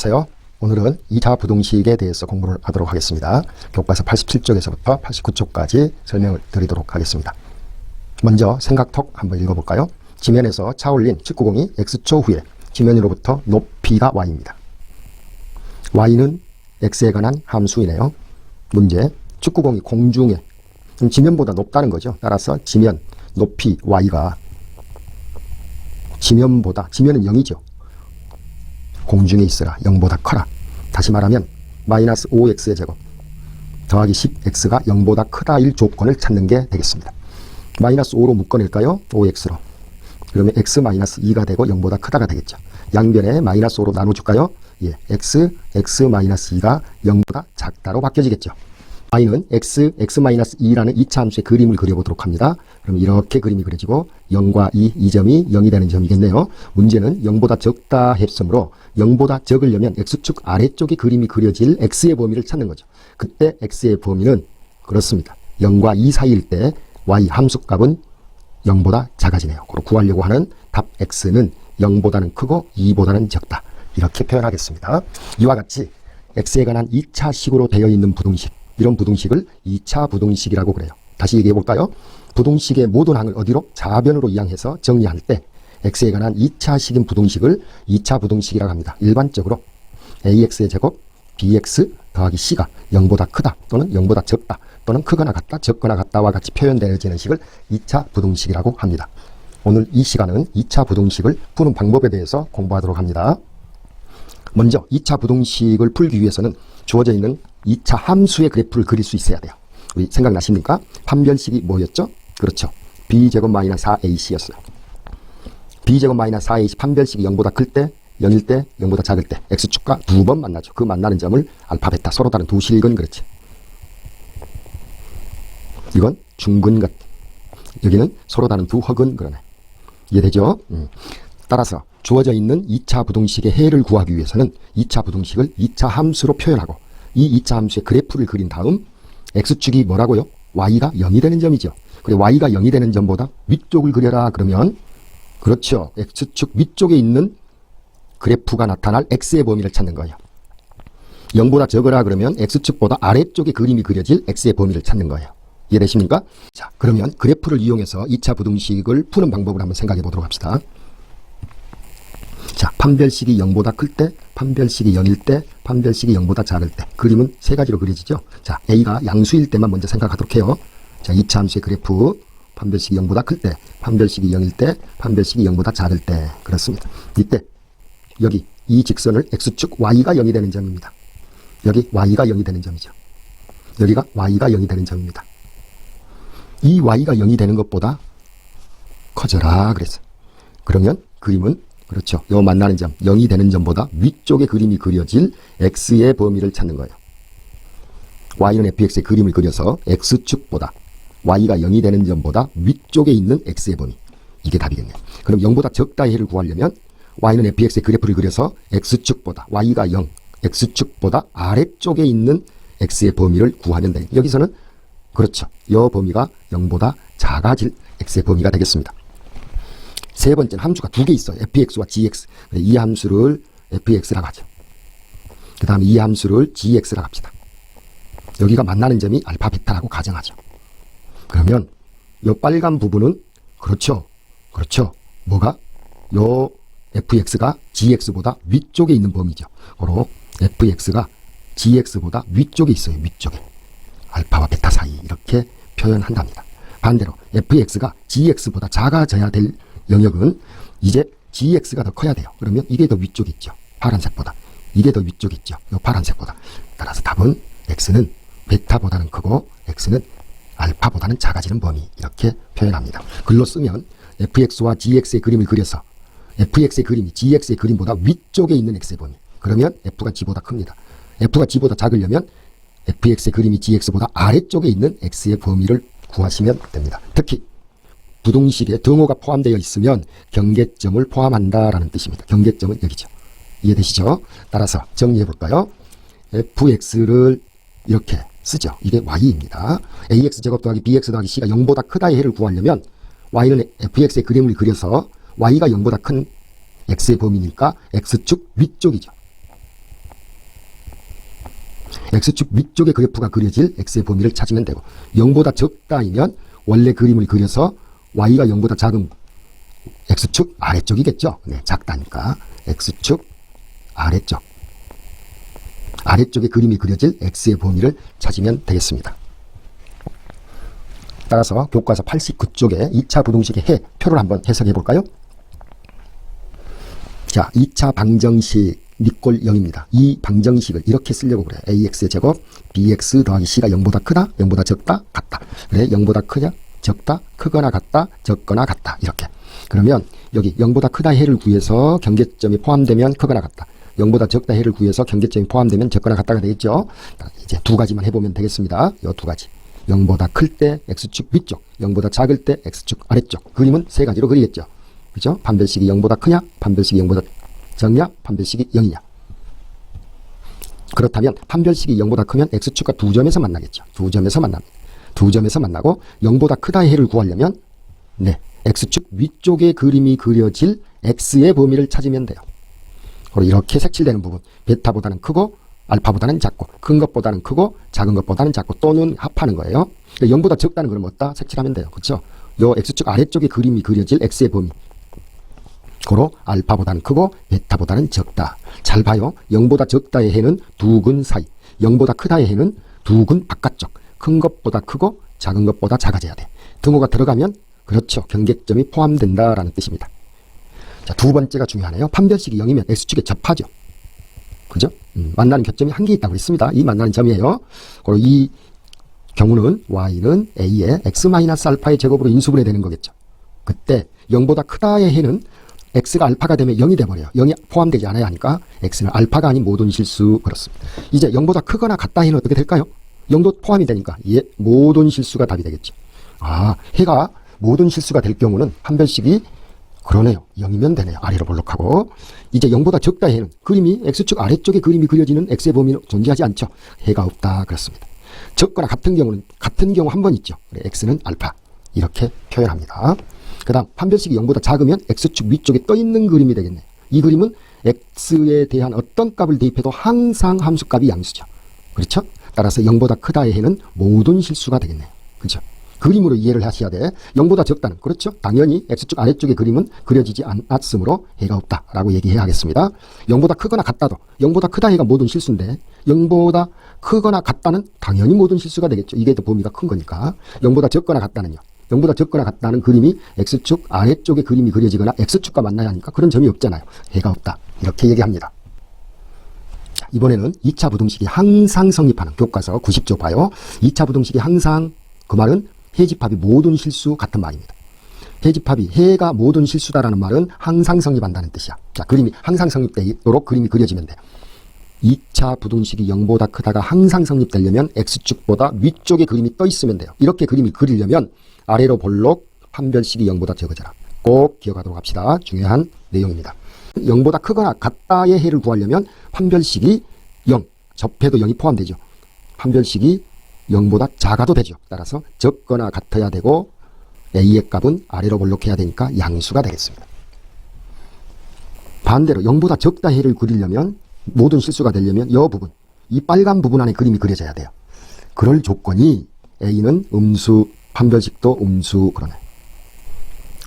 안녕하세요. 오늘은 2차 부등식에 대해서 공부를 하도록 하겠습니다. 교과서 87쪽에서부터 89쪽까지 설명을 드리도록 하겠습니다. 먼저 생각톡 한번 읽어볼까요? 지면에서 차올린 축구공이 X초 후에 지면으로부터 높이가 Y입니다. Y는 X에 관한 함수이네요. 문제, 축구공이 공중에 지면보다 높다는 거죠. 따라서 지면 높이 Y가 지면은 0이죠. 공중에 있어라 0보다 커라. 다시 말하면 마이너스 5x의 제곱 더하기 10x가 0보다 크다일 조건을 찾는 게 되겠습니다. 마이너스 5로 묶어낼까요? 5x로. 그러면 x 마이너스 2가 되고 0보다 크다가 되겠죠. 양변에 마이너스 5로 나눠줄까요? 예, x 마이너스 2가 0보다 작다로 바뀌어지겠죠. y는 x 마이너스 2라는 2차 함수의 그림을 그려보도록 합니다. 그럼 이렇게 그림이 그려지고 0과 2, 이 점이 0이 되는 점이겠네요. 문제는 0보다 적다 했으므로 0보다 적으려면 x축 아래쪽에 그림이 그려질 x의 범위를 찾는 거죠. 그때 x의 범위는 그렇습니다. 0과 2 사이일 때 y 함수값은 0보다 작아지네요. 그리고 구하려고 하는 답 x는 0보다는 크고 2보다는 적다. 이렇게 표현하겠습니다. 이와 같이 x에 관한 2차식으로 되어 있는 부등식, 이런 부등식을 2차 부등식이라고 그래요. 다시 얘기해 볼까요? 부등식의 모든 항을 어디로? 좌변으로 이항해서 정리할 때 x에 관한 2차식인 부등식을 2차 부등식이라고 합니다. 일반적으로 ax의 제곱 bx 더하기 c가 0보다 크다 또는 0보다 적다 또는 크거나 같다 적거나 같다와 같이 표현되어지는 식을 2차 부등식이라고 합니다. 오늘 이 시간은 2차 부등식을 푸는 방법에 대해서 공부하도록 합니다. 먼저 2차 부등식을 풀기 위해서는 주어져 있는 2차 함수의 그래프를 그릴 수 있어야 돼요. 우리 생각나십니까? 판별식이 뭐였죠? 그렇죠. b제곱 마이너스 4ac였어요. b제곱 마이너스 4ac 판별식이 0보다 클 때, 0일 때, 0보다 작을 때 x축과 두 번 만나죠. 그 만나는 점을 알파, 베타, 서로 다른 두 실근 그렇지. 이건 중근것. 여기는 서로 다른 두 허근 그러네. 이해되죠? 따라서 주어져 있는 2차 부등식의 해를 구하기 위해서는 2차 부등식을 2차 함수로 표현하고 이 2차 함수의 그래프를 그린 다음 x축이 뭐라고요? y가 0이 되는 점이죠. 그리고 y가 0이 되는 점보다 위쪽을 그려라 그러면 그렇죠. x축 위쪽에 있는 그래프가 나타날 x의 범위를 찾는 거예요. 0보다 적으라 그러면 x축보다 아래쪽에 그림이 그려질 x의 범위를 찾는 거예요. 이해되십니까? 자, 그러면 그래프를 이용해서 2차 부등식을 푸는 방법을 한번 생각해 보도록 합시다. 자, 판별식이 0보다 클 때, 판별식이 0일 때, 판별식이 0보다 작을 때 그림은 세 가지로 그려지죠. 자, a가 양수일 때만 먼저 생각하도록 해요. 자, 2차 함수의 그래프 판별식이 0보다 클 때, 판별식이 0일 때, 판별식이 0보다 작을 때 그렇습니다. 이때 여기 이 직선을 x축 y가 0이 되는 점입니다. 여기 y가 0이 되는 점이죠. 여기가 y가 0이 되는 점입니다. 이 y가 0이 되는 것보다 커져라 그랬어요. 그러면 그림은 그렇죠. 요 만나는 점, 0이 되는 점보다 위쪽에 그림이 그려질 x의 범위를 찾는 거예요. y는 fx의 그림을 그려서 x축보다 y가 0이 되는 점보다 위쪽에 있는 x의 범위. 이게 답이겠네요. 그럼 0보다 적다의 해를 구하려면 y는 fx의 그래프를 그려서 x축보다 y가 0, x축보다 아래쪽에 있는 x의 범위를 구하면 돼요. 여기서는 그렇죠. 이 범위가 0보다 작아질 x의 범위가 되겠습니다. 세 번째는 함수가 두 개 있어요. fx와 gx. 이 함수를 fx라고 하죠. 그 다음에 이 함수를 gx라고 합시다. 여기가 만나는 점이 알파, 베타라고 가정하죠. 그러면 이 빨간 부분은 그렇죠. 뭐가? 요 fx가 gx보다 위쪽에 있는 범위죠. 그리고 fx가 gx보다 위쪽에 있어요. 위쪽에. 알파와 베타 사이 이렇게 표현한답니다. 반대로 fx가 gx보다 작아져야 될 영역은 이제 gx가 더 커야 돼요. 그러면 이게 더 위쪽에 있죠. 파란색보다. 이게 더 위쪽에 있죠. 요 파란색보다. 따라서 답은 x는 베타보다는 크고 x는 알파보다는 작아지는 범위. 이렇게 표현합니다. 글로 쓰면 fx와 gx의 그림을 그려서 fx의 그림이 gx의 그림보다 위쪽에 있는 x의 범위. 그러면 f가 g보다 큽니다. f가 g보다 작으려면 fx의 그림이 gx보다 아래쪽에 있는 x의 범위를 구하시면 됩니다. 특히 부등식에 등호가 포함되어 있으면 경계점을 포함한다라는 뜻입니다. 경계점은 여기죠. 이해되시죠? 따라서 정리해 볼까요? fx를 이렇게 쓰죠. 이게 y입니다. ax제곱 더하기 bx 더하기 c가 0보다 크다의 해를 구하려면 y는 fx의 그림을 그려서 y가 0보다 큰 x의 범위니까 x축 위쪽이죠. X축 위쪽에 그래프가 그려질 X의 범위를 찾으면 되고 0보다 적다이면 원래 그림을 그려서 Y가 0보다 작은 X축 아래쪽이겠죠. 네, 작다니까 X축 아래쪽. 아래쪽에 그림이 그려질 X의 범위를 찾으면 되겠습니다. 따라서 교과서 89쪽에 2차 부등식의 해 표를 한번 해석해 볼까요? 자, 2차 방정식 니꼴 0입니다. 이 방정식을 이렇게 쓰려고 그래요. AX의 제곱 BX 더하기 C가 0보다 크다, 0보다 적다, 같다. 그래, 0보다 크냐, 적다, 크거나 같다, 적거나 같다. 이렇게. 그러면 여기 0보다 크다 해를 구해서 경계점이 포함되면 크거나 같다. 0보다 적다 해를 구해서 경계점이 포함되면 적거나 같다가 되겠죠. 이제 두 가지만 해보면 되겠습니다. 이 두 가지. 0보다 클 때 X축 위쪽, 0보다 작을 때 X축 아래쪽. 그림은 세 가지로 그리겠죠. 그죠? 판별식이 0보다 크냐, 판별식이 0보다 적냐, 판별식이 0이냐. 그렇다면 판별식이 0보다 크면 X축과 두 점에서 만나겠죠. 두 점에서 만납니다. 두 점에서 만나고 0보다 크다의 해를 구하려면 네, X축 위쪽에 그림이 그려질 X의 범위를 찾으면 돼요. 이렇게 색칠되는 부분, 베타보다는 크고 알파보다는 작고 큰 것보다는 크고 작은 것보다는 작고 또는 합하는 거예요. 0보다 적다는 걸 뭐다? 색칠하면 돼요. 그렇죠? 요 X축 아래쪽에 그림이 그려질 X의 범위. 고로 알파보다는 크고 베타보다는 적다. 잘 봐요. 0보다 적다의 해는 두 근 사이. 0보다 크다의 해는 두 근 바깥쪽. 큰 것보다 크고 작은 것보다 작아져야 돼. 등호가 들어가면 그렇죠. 경계점이 포함된다라는 뜻입니다. 자, 두 번째가 중요하네요. 판별식이 0이면 X축에 접하죠. 그죠? 만나는 교점이 한 개 있다고 했습니다. 이 만나는 점이에요. 그리고 이 경우는 Y는 A의 X-알파의 제곱으로 인수분해 되는 거겠죠. 그때 0보다 크다의 해는 X가 알파가 되면 0이 돼버려요. 0이 포함되지 않아야 하니까 X는 알파가 아닌 모든 실수 그렇습니다. 이제 0보다 크거나 같다 해는 어떻게 될까요? 0도 포함이 되니까 예, 모든 실수가 답이 되겠죠. 아, 해가 모든 실수가 될 경우는 판별식이 그러네요. 0이면 되네요. 아래로 볼록하고. 이제 0보다 적다 해는 그림이 X축 아래쪽에 그림이 그려지는 X의 범위는 존재하지 않죠. 해가 없다 그렇습니다. 적거나 같은 경우는 같은 경우 한 번 있죠. 그래, X는 알파 이렇게 표현합니다. 그 다음 판별식이 0보다 작으면 X축 위쪽에 떠있는 그림이 되겠네요. 이 그림은 X에 대한 어떤 값을 대입해도 항상 함수값이 양수죠. 그렇죠? 따라서 0보다 크다의 해는 모든 실수가 되겠네요. 그렇죠? 그림으로 이해를 하셔야 돼. 0보다 적다는 그렇죠? 당연히 X축 아래쪽의 그림은 그려지지 않았으므로 해가 없다라고 얘기해야 하겠습니다. 0보다 크거나 같다도 0보다 크다 해가 모든 실수인데 0보다 크거나 같다는 당연히 모든 실수가 되겠죠. 이게 더 범위가 큰 거니까. 0보다 적거나 같다는요. 0보다 적거나 같다는 그림이 X축 아래쪽에 그림이 그려지거나 X축과 만나야 하니까 그런 점이 없잖아요. 해가 없다. 이렇게 얘기합니다. 자, 이번에는 2차 부등식이 항상 성립하는 교과서 90조 봐요. 2차 부등식이 항상 그 말은 해집합이 모든 실수 같은 말입니다. 해집합이 해가 모든 실수다라는 말은 항상 성립한다는 뜻이야. 자, 그림이 항상 성립되도록 그림이 그려지면 돼. 2차 부등식이 0보다 크다가 항상 성립되려면 X축보다 위쪽에 그림이 떠 있으면 돼요. 이렇게 그림이 그리려면 아래로 볼록 판별식이 0보다 적어져라. 꼭 기억하도록 합시다. 중요한 내용입니다. 0보다 크거나 같다의 해를 구하려면 판별식이 0, 접해도 0이 포함되죠. 판별식이 0보다 작아도 되죠. 따라서 적거나 같아야 되고 A의 값은 아래로 볼록해야 되니까 양수가 되겠습니다. 반대로 0보다 적다 해를 그리려면 모든 실수가 되려면 이 부분, 이 빨간 부분 안에 그림이 그려져야 돼요. 그럴 조건이 A는 음수, 판별식도 음수 그러네.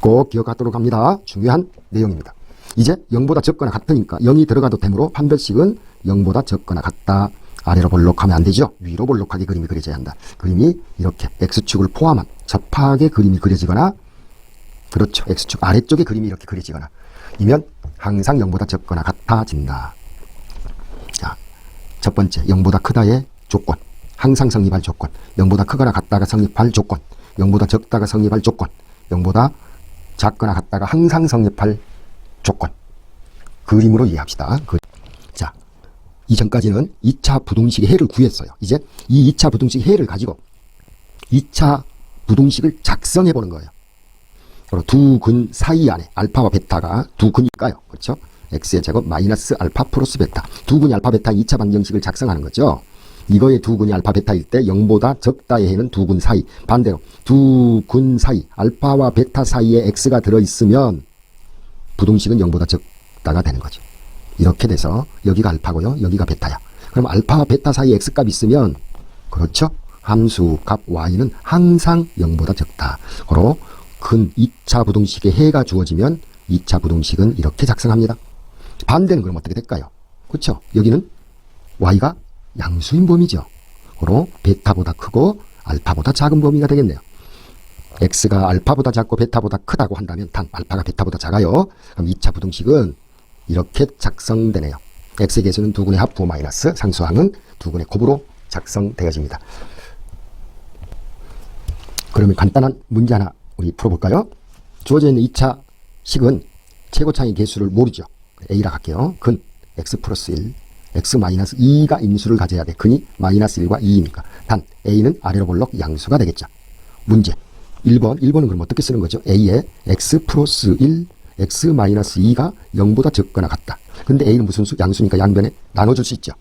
꼭 기억하도록 합니다. 중요한 내용입니다. 이제 0보다 적거나 같으니까 0이 들어가도 되므로 판별식은 0보다 적거나 같다. 아래로 볼록하면 안 되죠. 위로 볼록하게 그림이 그려져야 한다. 그림이 이렇게 X축을 포함한 접하게 그림이 그려지거나 그렇죠. X축 아래쪽에 그림이 이렇게 그려지거나 이면 항상 0보다 적거나 같아진다. 자, 첫 번째 0보다 크다의 조건. 항상 성립할 조건. 0보다 크거나 같다가 성립할 조건. 0보다 적다가 성립할 조건. 0보다 작거나 같다가 항상 성립할 조건. 그림으로 이해합시다. 자, 이전까지는 2차 부등식의 해를 구했어요. 이제 이 2차 부등식의 해를 가지고 2차 부등식을 작성해 보는 거예요. 두 근 사이 안에 알파와 베타가 두 근일까요? 그렇죠? x의 제곱 마이너스 알파 플러스 베타. 두 근이 알파 베타 2차 방정식을 작성하는 거죠. 이거의 두 근이 알파 베타일 때 0보다 적다의 해는 두 근 사이. 반대로 두 근 사이 알파와 베타 사이에 x가 들어있으면 부등식은 0보다 적다가 되는 거죠. 이렇게 돼서 여기가 알파고요. 여기가 베타야. 그럼 알파와 베타 사이에 x값이 있으면 그렇죠. 함수 값 y는 항상 0보다 적다. 그로 근 2차 부등식에 해가 주어지면 2차 부등식은 이렇게 작성합니다. 반대는 그럼 어떻게 될까요? 그렇죠. 여기는 y가 양수인 범위죠. 그로 베타보다 크고 알파보다 작은 범위가 되겠네요. x가 알파보다 작고 베타보다 크다고 한다면 단 알파가 베타보다 작아요. 그럼 2차 부등식은 이렇게 작성되네요. x의 개수는 두근의 합 9 마이너스 상수항은 두근의 곱으로 작성되어집니다. 그러면 간단한 문제 하나 우리 풀어볼까요? 주어져 있는 2차 식은 최고차의 개수를 모르죠. a라 할게요. 근 x 플러스 1, x 마이너스 2가 인수를 가져야 돼. 근이 마이너스 1과 2이니까. 단 a는 아래로 볼록 양수가 되겠죠. 문제 1번은 그럼 어떻게 쓰는 거죠? a에 x 플러스 1, x 마이너스 2가 0보다 적거나 같다. 근데 a는 무슨 수? 양수니까 양변에 나눠줄 수 있죠.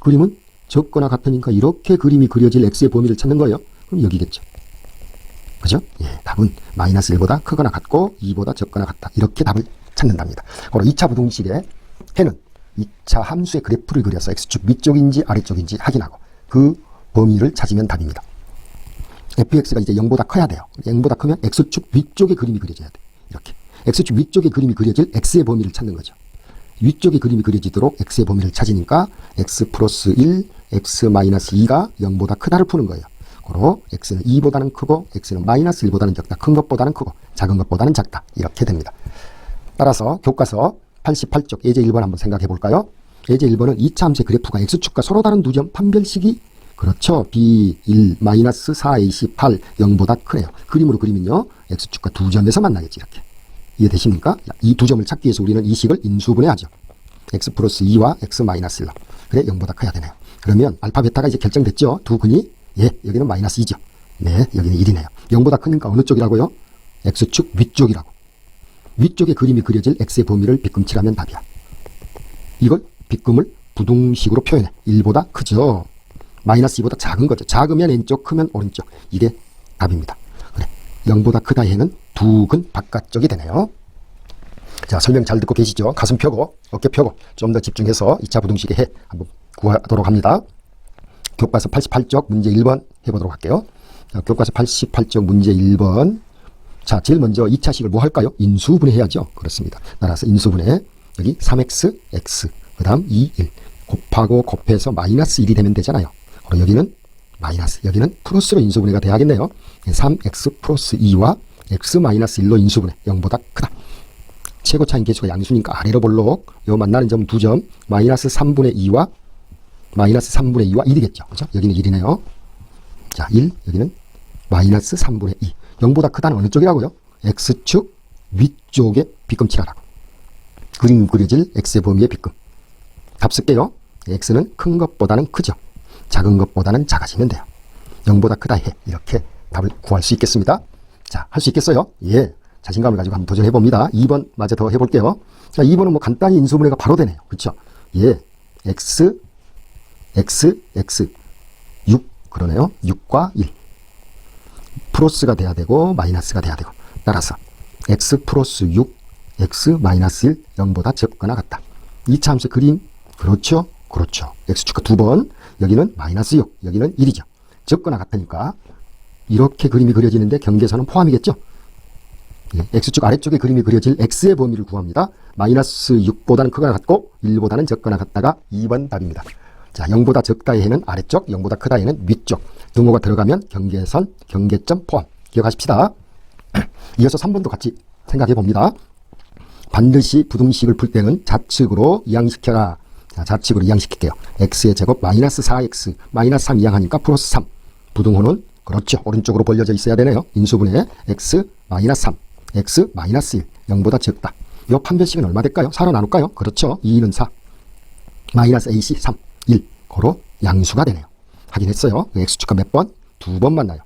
그림은 적거나 같으니까 이렇게 그림이 그려질 x의 범위를 찾는 거예요. 그럼 여기겠죠. 그죠? 예, 답은 마이너스 1보다 크거나 같고 2보다 적거나 같다. 이렇게 답을 찾는답니다. 그리고 2차 부등식에 해는 2차 함수의 그래프를 그려서 x축 위쪽인지 아래쪽인지 확인하고 그 범위를 찾으면 답입니다. fx가 이제 0보다 커야 돼요. 0보다 크면 x축 위쪽에 그림이 그려져야 돼. 이렇게. x축 위쪽에 그림이 그려질 x의 범위를 찾는 거죠. 위쪽에 그림이 그려지도록 x의 범위를 찾으니까 x 플러스 1, x 마이너스 2가 0보다 크다를 푸는 거예요. 그리고 x는 2보다는 크고 x는 마이너스 1보다는 적다. 큰 것보다는 크고 작은 것보다는 작다. 이렇게 됩니다. 따라서 교과서 88쪽 예제 1번 한번 생각해 볼까요? 예제 1번은 2차 함수의 그래프가 x축과 서로 다른 두 점 판별식이 그렇죠. b1 마이너스 4ac 8 0보다 크네요. 그림으로 그리면요. x축과 두 점에서 만나겠지. 이렇게. 이해되십니까? 이 두 점을 찾기 위해서 우리는 이 식을 인수분해하죠. x 플러스 2와 x 마이너스 1로. 그래 0보다 커야 되네요. 그러면 알파 베타가 이제 결정됐죠. 두 근이 예 여기는 마이너스 2죠. 네 여기는 1이네요. 0보다 크니까 어느 쪽이라고요? x축 위쪽이라고. 위쪽에 그림이 그려질 x의 범위를 빗금칠하면 답이야. 이걸 빗금을 부등식으로 표현해. 1보다 크죠. 마이너스 2보다 작은 거죠. 작으면 왼쪽, 크면 오른쪽. 이게 답입니다. 그래. 0보다 크다 해는 두 근 바깥쪽이 되네요. 자, 설명 잘 듣고 계시죠? 가슴 펴고, 어깨 펴고, 좀 더 집중해서 2차 부등식의 해 한번 구하도록 합니다. 교과서 88쪽 문제 1번 해보도록 할게요. 자, 교과서 88쪽 문제 1번. 자, 제일 먼저 2차식을 뭐 할까요? 인수분해 해야죠. 그렇습니다. 따라서 인수분해. 여기 3x, x, 그 다음 2, 1. 곱하고 곱해서 마이너스 1이 되면 되잖아요. 그리고 여기는 마이너스, 여기는 플러스로 인수분해가 돼야겠네요. 3x 플러스 2와 x 마이너스 1로 인수분해. 0보다 크다. 최고차인 개수가 양수니까 아래로 볼록 요 만나는 점 두 점 마이너스 3분의 2와 마이너스 3분의 2와 1이겠죠. 그죠? 여기는 1이네요. 자, 1, 여기는 마이너스 3분의 2. 0보다 크다는 어느 쪽이라고요? x축 위쪽에 빗금칠하라고. 그림 그려질 x의 범위의 빗금. 답 쓸게요. x는 큰 것보다는 크죠. 작은 것보다는 작아지면 돼요. 0보다 크다 해. 이렇게 답을 구할 수 있겠습니다. 자, 할 수 있겠어요? 예. 자신감을 가지고 한번 도전해 봅니다. 2번 마저 더 해볼게요. 자, 2번은 뭐 간단히 인수분해가 바로 되네요. 그렇죠? 예. x, 6 그러네요. 6과 1. 플러스가 돼야 되고 마이너스가 돼야 되고. 따라서 x 플러스 6, x 마이너스 1, 0보다 적거나 같다. 2차 함수 그림. 그렇죠? 그렇죠. x축과 두 번. 여기는 마이너스 6, 여기는 1이죠. 적거나 같으니까 이렇게 그림이 그려지는데 경계선은 포함이겠죠? 예, x축 아래쪽에 그림이 그려질 x의 범위를 구합니다. 마이너스 6보다는 크거나 같고 1보다는 적거나 같다가 2번 답입니다. 자, 0보다 적다의 해는 아래쪽, 0보다 크다의 해는 위쪽. 등호가 들어가면 경계선, 경계점 포함. 기억하십시다. 이어서 3번도 같이 생각해 봅니다. 반드시 부등식을 풀 때는 좌측으로 이항시켜라. 자, 좌측으로 이항시킬게요. x의 제곱 마이너스 4x 마이너스 3 이항하니까 플러스 3. 부등호는 그렇죠. 오른쪽으로 벌려져 있어야 되네요. 인수분해 x 마이너스 3, x 마이너스 1, 0보다 적다. 이 판별식은 얼마 될까요? 4로 나눌까요? 그렇죠. 2는 4, 마이너스 ac 3, 1. 고로 양수가 되네요. 확인했어요. x축과 몇 번? 두 번 만나요.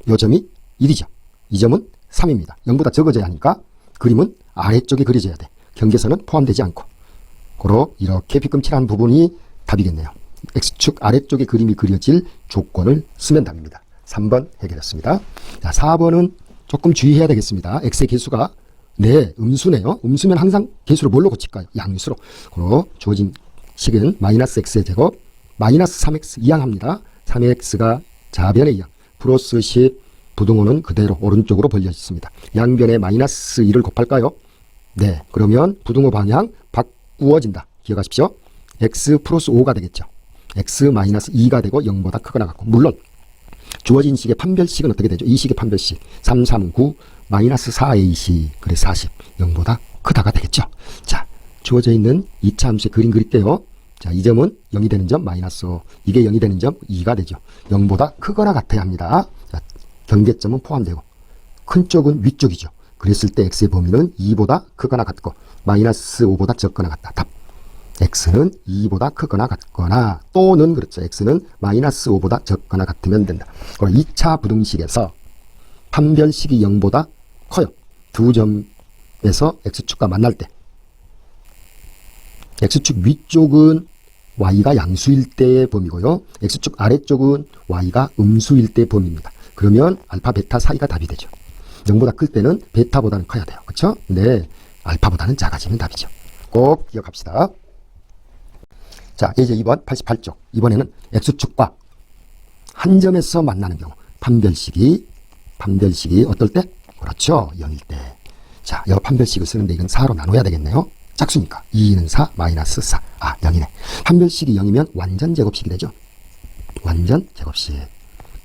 이 점이 1이죠. 이 점은 3입니다. 0보다 적어져야 하니까 그림은 아래쪽에 그려져야 돼. 경계선은 포함되지 않고. 고로 이렇게 빗금칠한 부분이 답이겠네요. x축 아래쪽에 그림이 그려질 조건을 쓰면 답입니다. 3번 해결했습니다. 자, 4번은 조금 주의해야 되겠습니다. x의 개수가 네, 음수네요. 음수면 항상 개수를 뭘로 고칠까요? 양수로. 그리고 주어진 식은 마이너스 x의 제곱 마이너스 3x 이항합니다. 3x가 좌변의 이항. 플러스 10 부등호는 그대로 오른쪽으로 벌려 있습니다. 양변에 마이너스 2를 곱할까요? 네. 그러면 부등호 방향 바꾸어진다. 기억하십시오. x 플러스 5가 되겠죠. x 마이너스 2가 되고 0보다 크거나 같고. 물론 주어진 식의 판별식은 어떻게 되죠? 이 식의 판별식 3, 3, 9 마이너스 4ac 그래 40 0보다 크다가 되겠죠. 자, 주어져 있는 2차 함수의 그림 그릴게요. 자, 이 점은 0이 되는 점 마이너스 5, 이게 0이 되는 점 2가 되죠. 0보다 크거나 같아야 합니다. 자, 경계점은 포함되고 큰 쪽은 위쪽이죠. 그랬을 때 x의 범위는 2보다 크거나 같고 마이너스 5보다 적거나 같다. 답. x는 2보다 크거나 같거나 또는 그렇죠. x는 마이너스 5보다 적거나 같으면 된다. 그럼 2차 부등식에서 판별식이 0보다 커요. 두 점에서 x축과 만날 때 x축 위쪽은 y가 양수일 때의 범위고요. x축 아래쪽은 y가 음수일 때의 범위입니다. 그러면 알파, 베타 사이가 답이 되죠. 0보다 클 때는 베타보다는 커야 돼요. 그렇죠? 네, 알파보다는 작아지면 답이죠. 꼭 기억합시다. 자, 이제 2번 88쪽. 이번에는 x축과 한 점에서 만나는 경우 판별식이 어떨 때? 그렇죠. 0일 때. 자, 이 판별식을 쓰는데 이건 4로 나눠야 되겠네요. 짝수니까 2는 4 마이너스 4. 아, 0이네. 판별식이 0이면 완전 제곱식이 되죠. 완전 제곱식.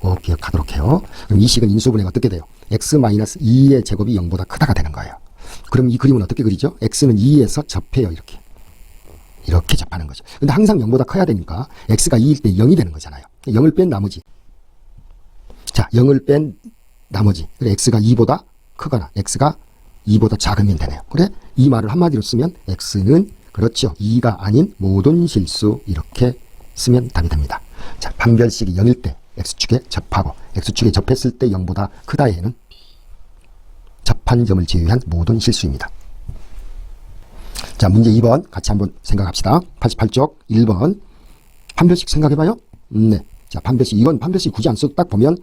꼭 기억하도록 해요. 그럼 이 식은 인수분해가 어떻게 돼요? x 마이너스 2의 제곱이 0보다 크다가 되는 거예요. 그럼 이 그림은 어떻게 그리죠? x는 2에서 접해요. 이렇게 접하는 거죠. 근데 항상 0보다 커야 되니까 x가 2일 때 0이 되는 거잖아요. 0을 뺀 나머지. 자, 0을 뺀 나머지. 그래, x가 2보다 크거나 x가 2보다 작으면 되네요. 그래? 이 말을 한마디로 쓰면 x는 그렇죠. 2가 아닌 모든 실수 이렇게 쓰면 답이 됩니다. 자, 판별식이 0일 때 x축에 접하고 x축에 접했을 때 0보다 크다에는 접한 점을 제외한 모든 실수입니다. 자, 문제 2번 같이 한번 생각합시다. 88쪽 1번 판별식 생각해봐요. 네. 자, 판별식. 이건 판별식 굳이 안 써도 딱 보면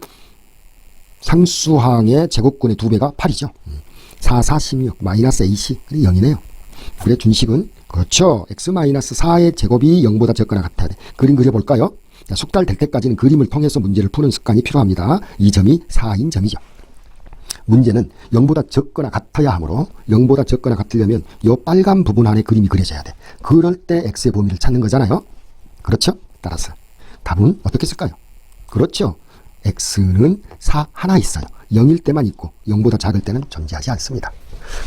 상수항의 제곱근의 2배가 8이죠. 4, 4, 16 마이너스 ac 0이네요. 그래, 준식은 그렇죠. x 마이너스 4의 제곱이 0보다 적거나 같아야 돼. 그림 그려볼까요? 자, 숙달될 때까지는 그림을 통해서 문제를 푸는 습관이 필요합니다. 이 점이 4인 점이죠. 문제는 0보다 적거나 같아야 하므로 0보다 적거나 같으려면 이 빨간 부분 안에 그림이 그려져야 돼. 그럴 때 x의 범위를 찾는 거잖아요. 그렇죠? 따라서 답은 어떻게 쓸까요? 그렇죠. x는 4 하나 있어요. 0일 때만 있고 0보다 작을 때는 존재하지 않습니다.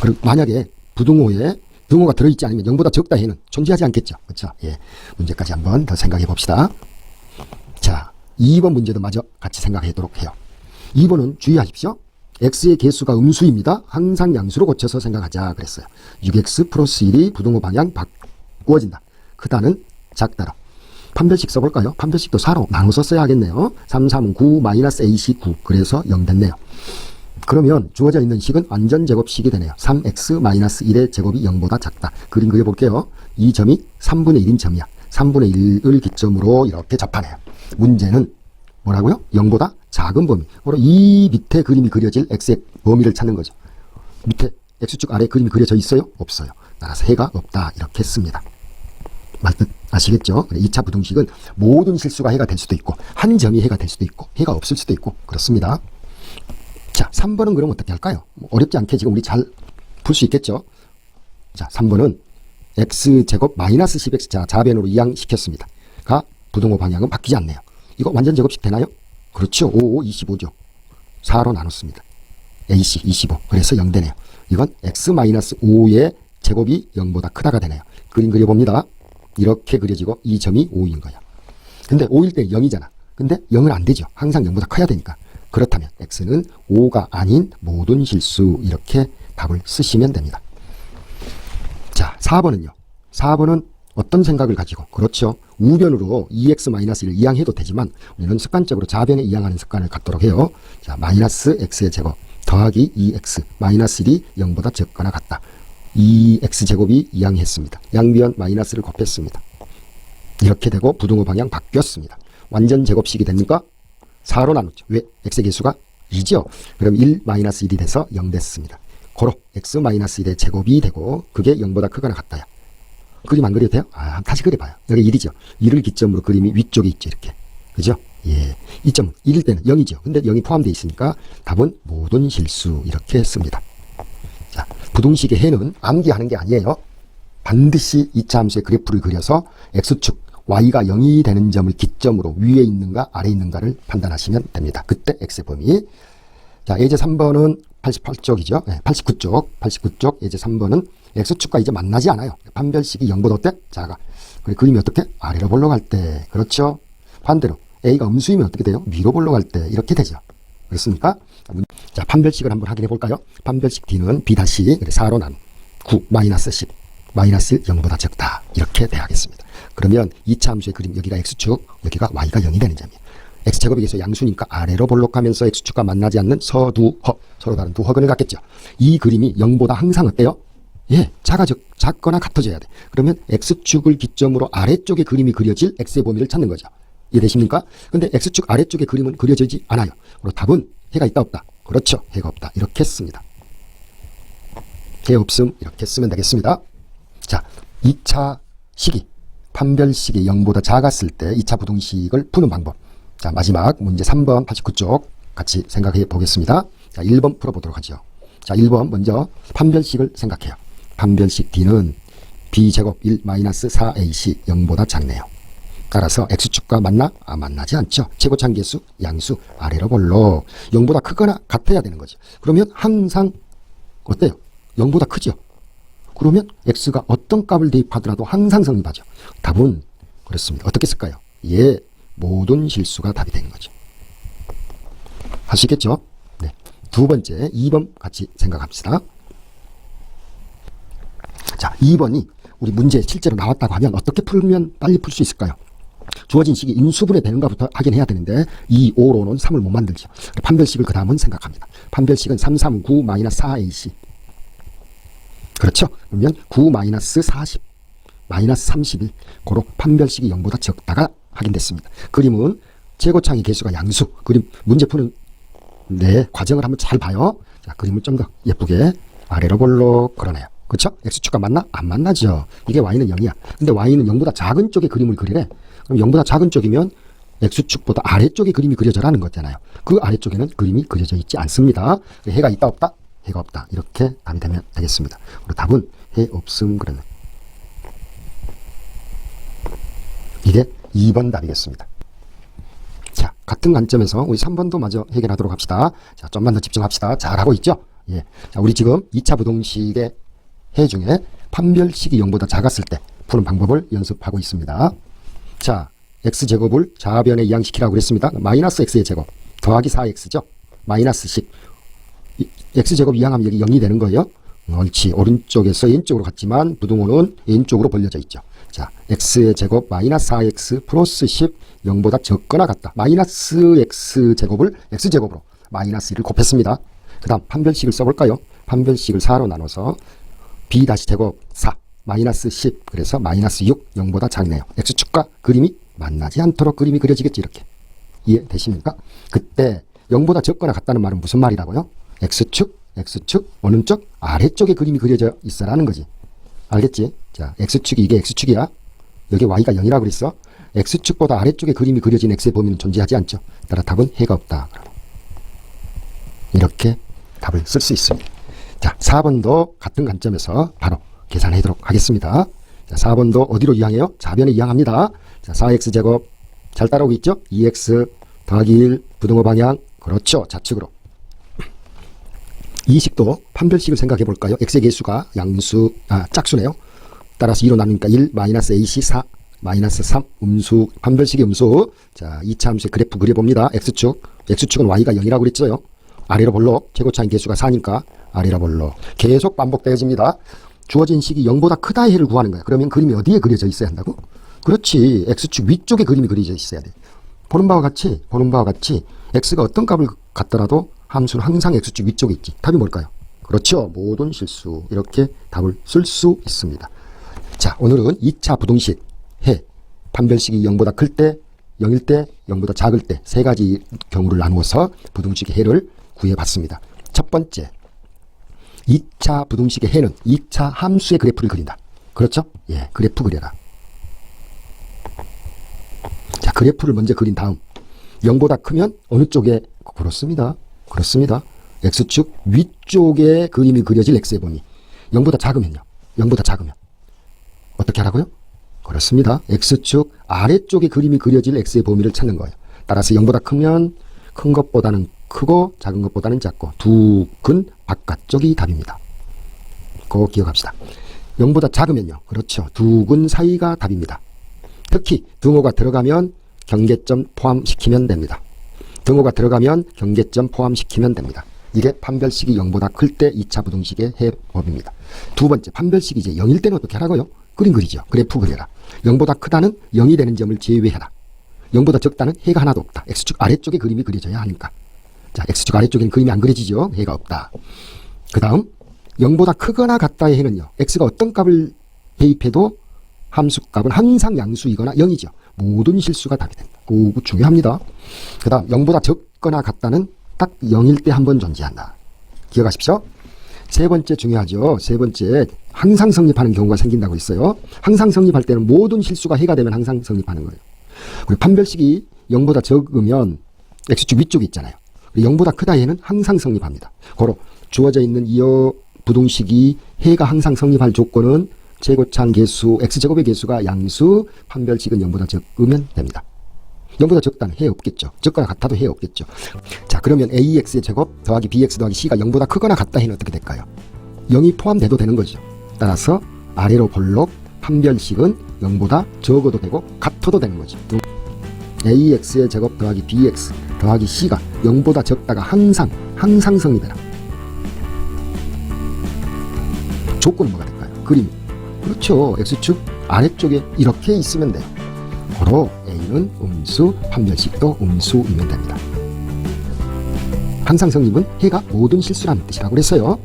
그리고 만약에 부등호에 등호가 들어있지 않으면 0보다 적다 해는 존재하지 않겠죠. 그렇죠? 예. 문제까지 한번 더 생각해 봅시다. 자, 2번 문제도 마저 같이 생각하도록 해요. 2번은 주의하십시오. x의 개수가 음수입니다. 항상 양수로 고쳐서 생각하자 그랬어요. 6x 플러스 1이 부등호 방향 바꾸어진다. 크다는 작다로. 판별식 써볼까요? 판별식도 4로 나눠서 써야 하겠네요. 3, 3, 9 마이너스 ac 9 그래서 0 됐네요. 그러면 주어져 있는 식은 완전 제곱식이 되네요. 3x 마이너스 1의 제곱이 0보다 작다. 그림 그려볼게요. 이 점이 3분의 1인 점이야. 3분의 1을 기점으로 이렇게 접하네요. 문제는 뭐라고요? 0보다 작은 범위. 바로 이 밑에 그림이 그려질 x의 범위를 찾는 거죠. 밑에 x축 아래 그림이 그려져 있어요? 없어요. 따라서 해가 없다. 이렇게 씁니다. 말뜻 아시겠죠? 2차 부등식은 모든 실수가 해가 될 수도 있고 한 점이 해가 될 수도 있고 해가 없을 수도 있고 그렇습니다. 자, 3번은 그럼 어떻게 할까요? 어렵지 않게 지금 우리 잘 풀 수 있겠죠? 자, 3번은 x제곱 마이너스 10x 자, 좌변으로 이항시켰습니다. 가 부등호 방향은 바뀌지 않네요. 이거 완전 제곱식 되나요? 그렇죠. 5, 5, 25죠. 4로 나눴습니다. ac 25. 그래서 0 되네요. 이건 x-5의 제곱이 0보다 크다가 되네요. 그림 그려봅니다. 이렇게 그려지고 이 점이 5인 거야. 근데 5일 때 0이잖아. 근데 0은 안 되죠. 항상 0보다 커야 되니까. 그렇다면 x는 5가 아닌 모든 실수 이렇게 답을 쓰시면 됩니다. 자, 4번은요. 4번은 어떤 생각을 가지고 그렇죠. 우변으로 2x-1을 이항해도 되지만 우리는 습관적으로 좌변에 이항하는 습관을 갖도록 해요. 자, 마이너스 x의 제곱 더하기 2x 마이너스 1이 0보다 적거나 같다. 2x제곱이 이항했습니다. 양변 마이너스를 곱했습니다. 이렇게 되고 부등호 방향 바뀌었습니다. 완전 제곱식이 됩니까? 4로 나눴죠. 왜? x의 개수가 2죠. 그럼 1-1이 돼서 0 됐습니다. 고로 x-1의 제곱이 되고 그게 0보다 크거나 같다야. 그림 안 그려도 돼요? 다시 그려봐요. 여기 1이죠. 1을 기점으로 그림이 위쪽에 있죠. 이렇게. 그죠? 예. 2점 1일 때는 0이죠. 근데 0이 포함되어 있으니까 답은 모든 실수 이렇게 씁니다. 자, 부등식의 해는 암기하는 게 아니에요. 반드시 2차 함수의 그래프를 그려서 x축 y가 0이 되는 점을 기점으로 위에 있는가 아래에 있는가를 판단하시면 됩니다. 그때 x의 범위. 자, 예제 3번은 88쪽이죠. 네, 89쪽 예제 3번은 x축과 이제 만나지 않아요. 판별식이 0보다 어때? 작아. 그림이 어떻게? 아래로 볼록할 때. 그렇죠. 반대로 a가 음수이면 어떻게 돼요? 위로 볼록할 때. 이렇게 되죠. 그렇습니까? 자, 판별식을 한번 확인해 볼까요? 판별식 D는 B- 4로 나누 9 마이너스 10 마이너스 0보다 적다. 이렇게 돼야겠습니다. 그러면 2차 함수의 그림, 여기가 x축, 여기가 y가 0이 되는 점이에요. x제곱에 계서 양수니까 아래로 볼록하면서 x축과 만나지 않는 서두허, 서로 다른 두 허근을 갖겠죠. 이 그림이 0보다 항상 어때요? 예, 작거나 같아져야 돼. 그러면 x축을 기점으로 아래쪽에 그림이 그려질 x의 범위를 찾는 거죠. 이해되십니까? 근데 x축 아래쪽에 그림은 그려지지 않아요. 그리고 답은 해가 있다 없다? 그렇죠. 해가 없다. 이렇게 씁니다. 해 없음 이렇게 쓰면 되겠습니다. 자, 2차 시기, 판별식이 0보다 작았을 때 2차 부등식을 푸는 방법. 자, 마지막 문제 3번 89쪽 같이 생각해 보겠습니다. 자, 1번 풀어보도록 하죠. 자, 1번 먼저 판별식을 생각해요. 판별식 D는 B제곱 1 마이너스 4AC 0보다 작네요. 따라서 x축과 만나? 만나지 않죠. 최고차항계수 양수 아래로 볼록 0보다 크거나 같아야 되는 거죠. 그러면 항상 어때요? 0보다 크죠. 그러면 x가 어떤 값을 대입하더라도 항상 성립하죠. 답은 그렇습니다. 어떻게 쓸까요? 예, 모든 실수가 답이 되는 거죠. 아시겠죠? 네. 두 번째 2번 같이 생각합시다. 자, 2번이 우리 문제에 실제로 나왔다고 하면 어떻게 풀면 빨리 풀 수 있을까요? 주어진 식이 인수분해 되는가부터 확인해야 되는데 2, 5로는 3을 못 만들죠. 판별식을 그 다음은 생각합니다. 판별식은 3, 3, 9, 마이너스 4AC. 그렇죠? 그러면 9, 마이너스 40, 마이너스 31. 고로 판별식이 0보다 적다가 확인됐습니다. 그림은 최고차항의 개수가 양수. 그림 문제 푸는 과정을 한번 잘 봐요. 자, 그림을 좀 더 예쁘게 아래로 볼록 그러네요. 그렇죠? x축과 만나? 안 만나죠. 이게 y는 0이야. 근데 y는 0보다 작은 쪽에 그림을 그리래. 그럼 0보다 작은 쪽이면 x축보다 아래쪽에 그림이 그려져라는 거잖아요. 그 아래쪽에는 그림이 그려져 있지 않습니다. 해가 있다 없다? 해가 없다. 이렇게 답이 되면 되겠습니다. 그리고 답은 해 없음 그러네. 이게 2번 답이겠습니다. 자, 같은 관점에서 우리 3번도 마저 해결하도록 합시다. 자, 좀만 더 집중합시다. 잘하고 있죠? 예. 자, 우리 지금 2차 부등식의 해 중에 판별식이 0보다 작았을 때 푸는 방법을 연습하고 있습니다. 자, x제곱을 좌변에 이항시키라고 그랬습니다. 마이너스 x의 제곱 더하기 4x죠. 마이너스 10. x제곱 이항하면 여기 0이 되는 거예요. 옳지. 오른쪽에서 왼쪽으로 갔지만 부등호는 왼쪽으로 벌려져 있죠. 자, x의 제곱 마이너스 4x 플러스 10 0보다 적거나 같다. 마이너스 x제곱을 x제곱으로 마이너스 1을 곱했습니다. 그 다음 판별식을 써볼까요? 판별식을 4로 나눠서 b-제곱 4 마이너스 10 그래서 마이너스 6 0보다 작네요. x축과 그림이 만나지 않도록 그림이 그려지겠지. 이렇게 이해되십니까? 그때 0보다 적거나 같다는 말은 무슨 말이라고요? x축 어느 쪽? 아래쪽에 그림이 그려져 있어라는 거지. 알겠지? 자, x축이 이게 x축이야. 여기 y가 0이라고 그랬어. x축보다 아래쪽에 그림이 그려진 x의 범위는 존재하지 않죠. 따라 답은 해가 없다. 이렇게 답을 쓸 수 있습니다. 자, 4번도 같은 관점에서 바로 계산하도록 하겠습니다. 자, 4번도 어디로 이항해요? 좌변에 이항합니다. 자, 4x제곱 잘 따라오고 있죠? 2x 더하기 1 부등호 방향 그렇죠. 좌측으로. 이 식도 판별식을 생각해 볼까요? x의 개수가 짝수네요. 따라서 2로 나누니까 1 마이너스 ac 4 마이너스 3 음수 판별식의 음수. 자, 2차 함수의 그래프 그려봅니다. x축은 y가 0이라고 그랬어요. 아래로 볼록 최고차항 개수가 4니까 아래로 볼록 계속 반복되어집니다. 주어진 식이 0보다 크다 해를 구하는 거야. 그러면 그림이 어디에 그려져 있어야 한다고? 그렇지. x축 위쪽에 그림이 그려져 있어야 돼. 보는 바와 같이 x가 어떤 값을 갖더라도 함수는 항상 x축 위쪽에 있지. 답이 뭘까요? 그렇죠. 모든 실수. 이렇게 답을 쓸 수 있습니다. 자, 오늘은 2차 부등식 해 판별식이 0보다 클 때, 0일 때, 0보다 작을 때 세 가지 경우를 나누어서 부등식의 해를 구해봤습니다. 첫 번째, 2차 부등식의 해는 2차 함수의 그래프를 그린다. 그렇죠? 예, 그래프 그려라. 자, 그래프를 먼저 그린 다음 0보다 크면 어느 쪽에 그렇습니다. 그렇습니다. X축 위쪽에 그림이 그려질 X의 범위. 0보다 작으면요. 0보다 작으면 어떻게 하라고요? 그렇습니다. X축 아래쪽에 그림이 그려질 X의 범위를 찾는 거예요. 따라서 0보다 크면 큰 것보다는 크고 작은 것보다는 작고 두근 바깥쪽이 답입니다. 꼭 기억합시다. 0보다 작으면요. 그렇죠. 두 근 사이가 답입니다. 특히 등호가 들어가면 경계점 포함시키면 됩니다. 등호가 들어가면 경계점 포함시키면 됩니다. 이게 판별식이 0보다 클 때 2차 부등식의 해법입니다. 두 번째, 판별식이 이제 0일 때는 어떻게 하라고요? 그림 그리죠. 그래프 그려라. 0보다 크다는 0이 되는 점을 제외해라. 0보다 적다는 해가 하나도 없다. X축 아래쪽에 그림이 그려져야 하니까. 자, X축 아래쪽에는 그림이 안 그려지죠. 해가 없다. 그 다음 0보다 크거나 같다의 해는요. X가 어떤 값을 대입해도 함수값은 항상 양수이거나 0이죠. 모든 실수가 답이 된다. 그거 중요합니다. 그 다음 0보다 적거나 같다는 딱 0일 때 한 번 존재한다. 기억하십시오. 세 번째 중요하죠. 세 번째, 항상 성립하는 경우가 생긴다고 했어요. 항상 성립할 때는 모든 실수가 해가 되면 항상 성립하는 거예요. 그리고 판별식이 0보다 적으면 X축 위쪽에 있잖아요. 0보다 크다 해는 항상 성립합니다. 고로 주어져 있는 이어 부등식이 해가 항상 성립할 조건은 제곱창 개수, X제곱의 개수가 양수, 판별식은 0보다 적으면 됩니다. 0보다 적다는 해 없겠죠. 적거나 같아도 해 없겠죠. 자, 그러면 AX의 제곱 더하기 BX 더하기 C가 0보다 크거나 같다 해는 어떻게 될까요? 0이 포함돼도 되는 거죠. 따라서 아래로 볼록 판별식은 0보다 적어도 되고 같아도 되는 거죠. AX의 제곱 더하기 BX 더하기 C가 0보다 적다가 항상 성립해라. 조건은 뭐가 될까요? 그림. 그렇죠. X축 아래쪽에 이렇게 있으면 돼요. 고로 A는 음수, 판별식도 음수이면 됩니다. 항상 성립은 해가 모든 실수라는 뜻이라고 그랬어요.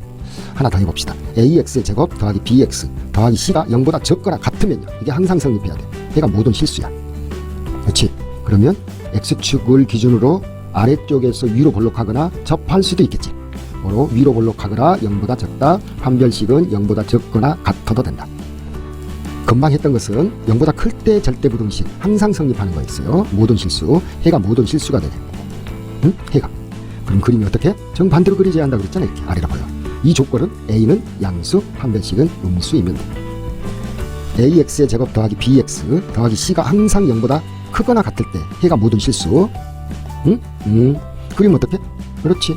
하나 더 해봅시다. AX의 제곱 더하기 BX 더하기 C가 0보다 적거나 같으면요. 이게 항상 성립해야 돼. 해가 모든 실수야. 그렇지? 그러면 X축을 기준으로 아래쪽에서 위로 볼록하거나 접할 수도 있겠지. 고로 위로 볼록하거나 0보다 적다, 판별식은 0보다 적거나 같아도 된다. 금방 했던 것은 0보다 클 때 절대부등식 항상 성립하는 거였어요. 모든 실수, 해가 모든 실수가 되네. 응? 해가. 그럼 그림이 어떻게? 정반대로 그려져야 한다고 그랬잖아요. 이렇게 아래로 보여. 이 조건은 A는 양수, 판별식은 음수이면 돼. AX의 제곱 더하기 BX 더하기 C가 항상 0보다 크거나 같을 때 해가 모든 실수. 응? 그림 어떻게? 그렇지.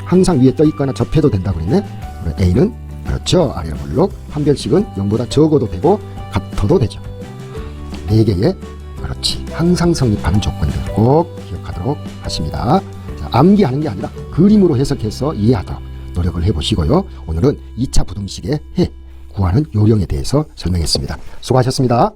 항상 위에 떠 있거나 접해도 된다고 그랬네. A는 그렇죠. 아래로 볼록. 판별식은 0보다 적어도 되고 같아도 되죠. 4개의 그렇지 항상 성립하는 조건들 꼭 기억하도록 하십니다. 자, 암기하는 게 아니라 그림으로 해석해서 이해하도록 노력을 해보시고요. 오늘은 2차 부등식의 해 구하는 요령에 대해서 설명했습니다. 수고하셨습니다.